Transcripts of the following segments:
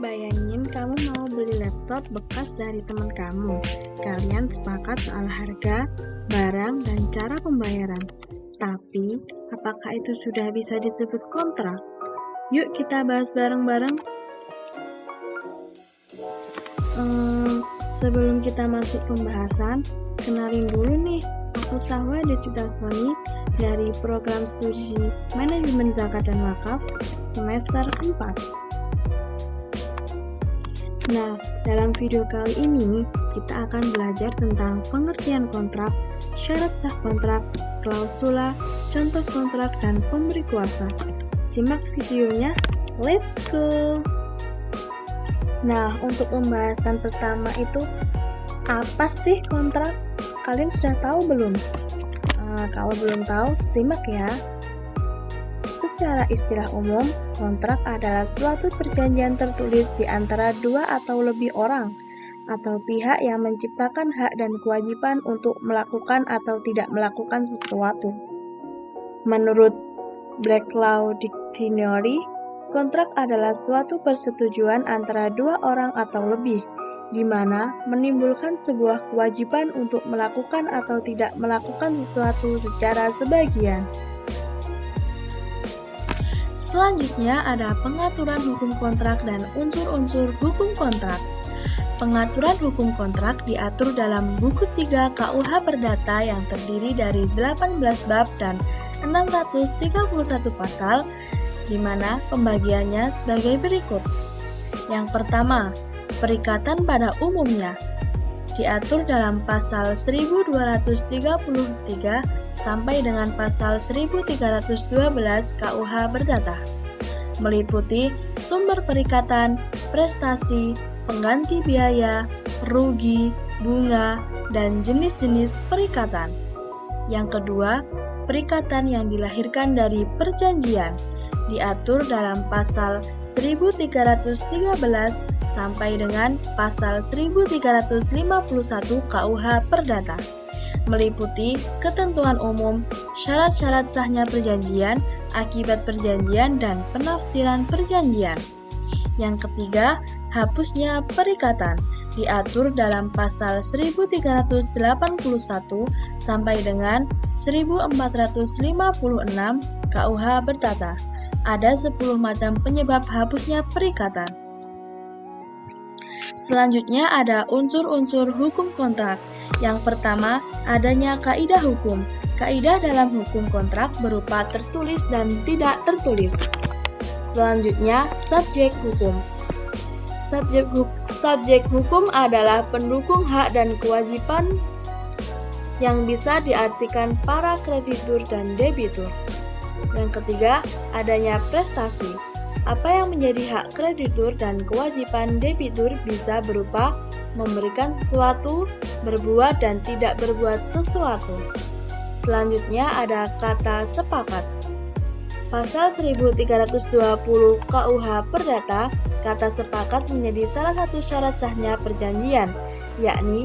Bayangin kamu mau beli laptop bekas dari teman kamu. Kalian sepakat soal harga, barang, dan cara pembayaran. Tapi, apakah itu sudah bisa disebut kontrak? Yuk kita bahas bareng-bareng. Sebelum kita masuk pembahasan, kenalin dulu nih, aku Sahwa Deswita Soni dari program studi Manajemen Zakat dan Wakaf semester 4. Nah, dalam video kali ini, kita akan belajar tentang pengertian kontrak, syarat sah kontrak, klausula, contoh kontrak, dan pemberi kuasa. Simak videonya, let's go! Nah, untuk pembahasan pertama itu, apa sih kontrak? Kalian sudah tahu belum? Kalau belum tahu, simak ya. Secara istilah umum, kontrak adalah suatu perjanjian tertulis di antara dua atau lebih orang atau pihak yang menciptakan hak dan kewajiban untuk melakukan atau tidak melakukan sesuatu. Menurut Black Law Dictionary, kontrak adalah suatu persetujuan antara dua orang atau lebih, di mana menimbulkan sebuah kewajiban untuk melakukan atau tidak melakukan sesuatu secara sebagian. Selanjutnya ada pengaturan hukum kontrak dan unsur-unsur hukum kontrak. Pengaturan hukum kontrak diatur dalam buku 3 KUH Perdata yang terdiri dari 18 bab dan 631 pasal, di mana pembagiannya sebagai berikut. Yang pertama, perikatan pada umumnya diatur dalam pasal 1233 sampai dengan pasal 1312 KUH Perdata, meliputi sumber perikatan, prestasi, pengganti biaya, rugi, bunga, dan jenis-jenis perikatan. Yang kedua, perikatan yang dilahirkan dari perjanjian diatur dalam pasal 1313 sampai dengan pasal 1351 KUH Perdata, meliputi ketentuan umum, syarat-syarat sahnya perjanjian, akibat perjanjian, dan penafsiran perjanjian. Yang ketiga, hapusnya perikatan diatur dalam pasal 1381 sampai dengan 1456 KUH Perdata. Ada 10 macam penyebab hapusnya perikatan. Selanjutnya ada unsur-unsur hukum kontrak. Yang pertama, adanya kaidah hukum. Kaidah dalam hukum kontrak berupa tertulis dan tidak tertulis. Selanjutnya, subjek hukum. Subjek hukum adalah pendukung hak dan kewajiban yang bisa diartikan para kreditur dan debitur. Yang ketiga, adanya prestasi. Apa yang menjadi hak kreditur dan kewajiban debitur bisa berupa memberikan sesuatu, berbuat dan tidak berbuat sesuatu. Selanjutnya ada kata sepakat. Pasal 1320 KUH Perdata, kata sepakat menjadi salah satu syarat sahnya perjanjian, yakni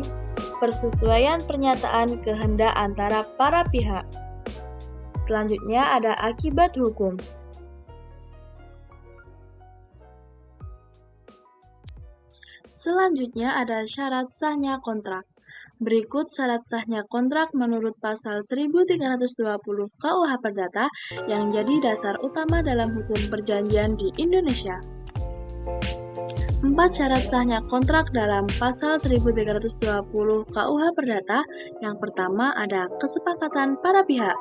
persesuaian pernyataan kehendak antara para pihak. Selanjutnya ada akibat hukum. Selanjutnya ada syarat sahnya kontrak. Berikut syarat sahnya kontrak menurut pasal 1320 KUH Perdata yang jadi dasar utama dalam hukum perjanjian di Indonesia. 4 syarat sahnya kontrak dalam pasal 1320 KUH Perdata. Yang pertama ada kesepakatan para pihak.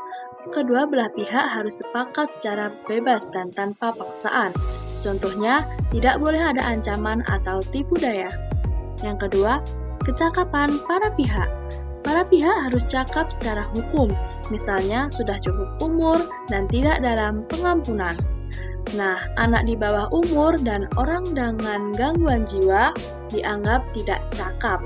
Kedua belah pihak harus sepakat secara bebas dan tanpa paksaan. Contohnya, tidak boleh ada ancaman atau tipu daya. Yang kedua, kecakapan para pihak. Para pihak harus cakap secara hukum, misalnya sudah cukup umur dan tidak dalam pengampunan. Nah, anak di bawah umur dan orang dengan gangguan jiwa dianggap tidak cakap.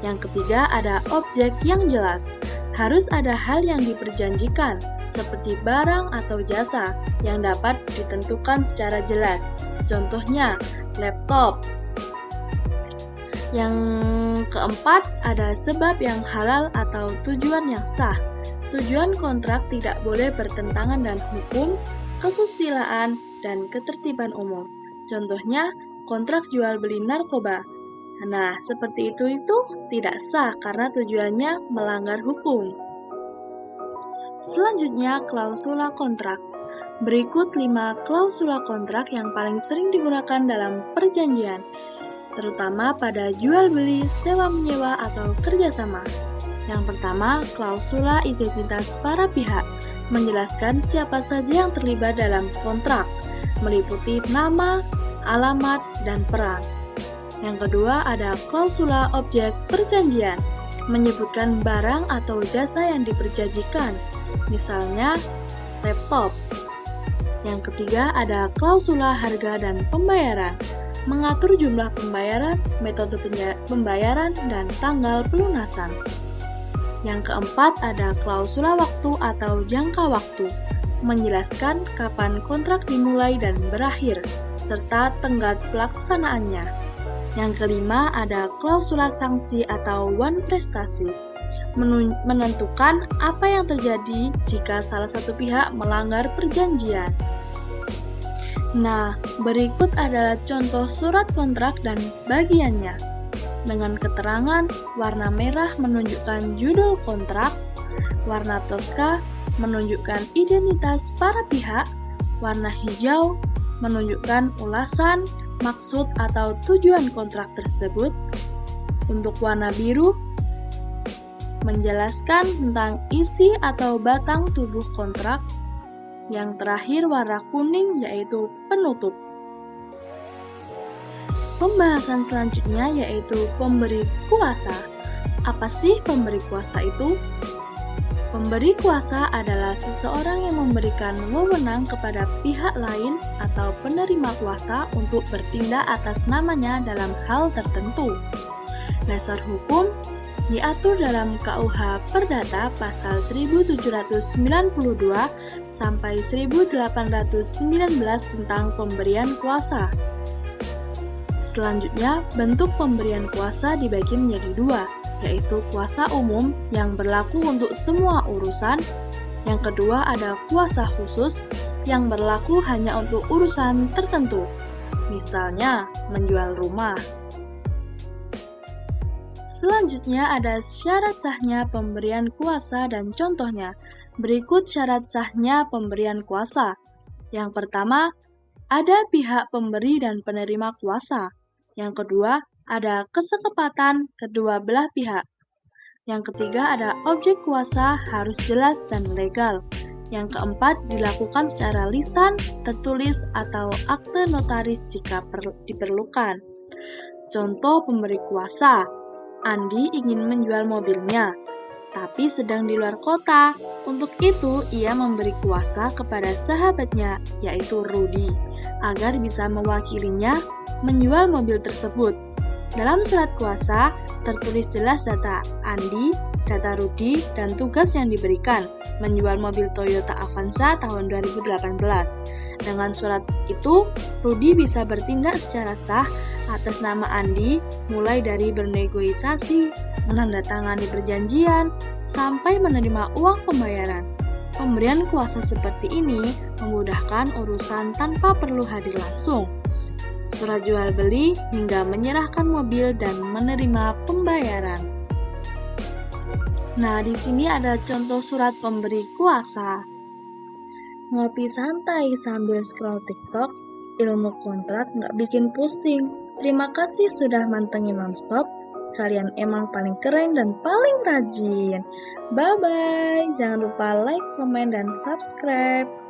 Yang ketiga, ada objek yang jelas. Harus ada hal yang diperjanjikan, seperti barang atau jasa, yang dapat ditentukan secara jelas. Contohnya, laptop. Yang keempat, ada sebab yang halal atau tujuan yang sah. Tujuan kontrak tidak boleh bertentangan dengan hukum, kesusilaan, dan ketertiban umum. Contohnya, kontrak jual beli narkoba. Nah, seperti itu tidak sah karena tujuannya melanggar hukum. Selanjutnya, klausula kontrak. Berikut 5 klausula kontrak yang paling sering digunakan dalam perjanjian, terutama pada jual beli, sewa menyewa, atau kerjasama. Yang pertama, klausula identitas para pihak, menjelaskan siapa saja yang terlibat dalam kontrak, meliputi nama, alamat, dan peran. Yang kedua, ada klausula objek perjanjian, menyebutkan barang atau jasa yang diperjanjikan, misalnya laptop. Yang ketiga, ada klausula harga dan pembayaran, mengatur jumlah pembayaran, metode pembayaran, dan tanggal pelunasan. Yang keempat, ada klausula waktu atau jangka waktu, menjelaskan kapan kontrak dimulai dan berakhir, serta tenggat pelaksanaannya. Yang kelima, ada klausula sanksi atau wan prestasi, menentukan apa yang terjadi jika salah satu pihak melanggar perjanjian. Nah, berikut adalah contoh surat kontrak dan bagiannya. Dengan keterangan, warna merah menunjukkan judul kontrak, warna toska menunjukkan identitas para pihak, warna hijau menunjukkan ulasan, maksud atau tujuan kontrak tersebut. Untuk warna biru menjelaskan tentang isi atau batang tubuh kontrak. Yang terakhir warna kuning yaitu penutup. Pembahasan selanjutnya yaitu pemberi kuasa. Apa sih pemberi kuasa itu? Pemberi kuasa adalah seseorang yang memberikan wewenang kepada pihak lain atau penerima kuasa untuk bertindak atas namanya dalam hal tertentu. Dasar hukum diatur dalam KUH Perdata pasal 1792 sampai 1819 tentang pemberian kuasa. Selanjutnya, bentuk pemberian kuasa dibagi menjadi 2, yaitu kuasa umum yang berlaku untuk semua urusan. Yang kedua ada kuasa khusus yang berlaku hanya untuk urusan tertentu, misalnya menjual rumah. Selanjutnya ada syarat sahnya pemberian kuasa dan contohnya. Berikut syarat sahnya pemberian kuasa. Yang pertama, ada pihak pemberi dan penerima kuasa. Yang kedua, ada kesepakatan kedua belah pihak. Yang ketiga, ada objek kuasa harus jelas dan legal. Yang keempat, dilakukan secara lisan, tertulis, atau akte notaris jika diperlukan. Contoh pemberi kuasa. Andi ingin menjual mobilnya, tapi sedang di luar kota. Untuk itu, ia memberi kuasa kepada sahabatnya, yaitu Rudi, agar bisa mewakilinya menjual mobil tersebut. Dalam surat kuasa, tertulis jelas data Andi, data Rudi, dan tugas yang diberikan, menjual mobil Toyota Avanza tahun 2018. Dengan surat itu, Rudi bisa bertindak secara sah atas nama Andi, mulai dari bernegosiasi, menandatangani perjanjian, sampai menerima uang pembayaran. Pemberian kuasa seperti ini memudahkan urusan tanpa perlu hadir langsung. Surat jual beli hingga menyerahkan mobil dan menerima pembayaran. Nah, di sini ada contoh surat pemberi kuasa. Ngopi santai sambil scroll TikTok, ilmu kontrak nggak bikin pusing. Terima kasih sudah mantengin nonstop. Kalian emang paling keren dan paling rajin. Bye-bye. Jangan lupa like, komen, dan subscribe.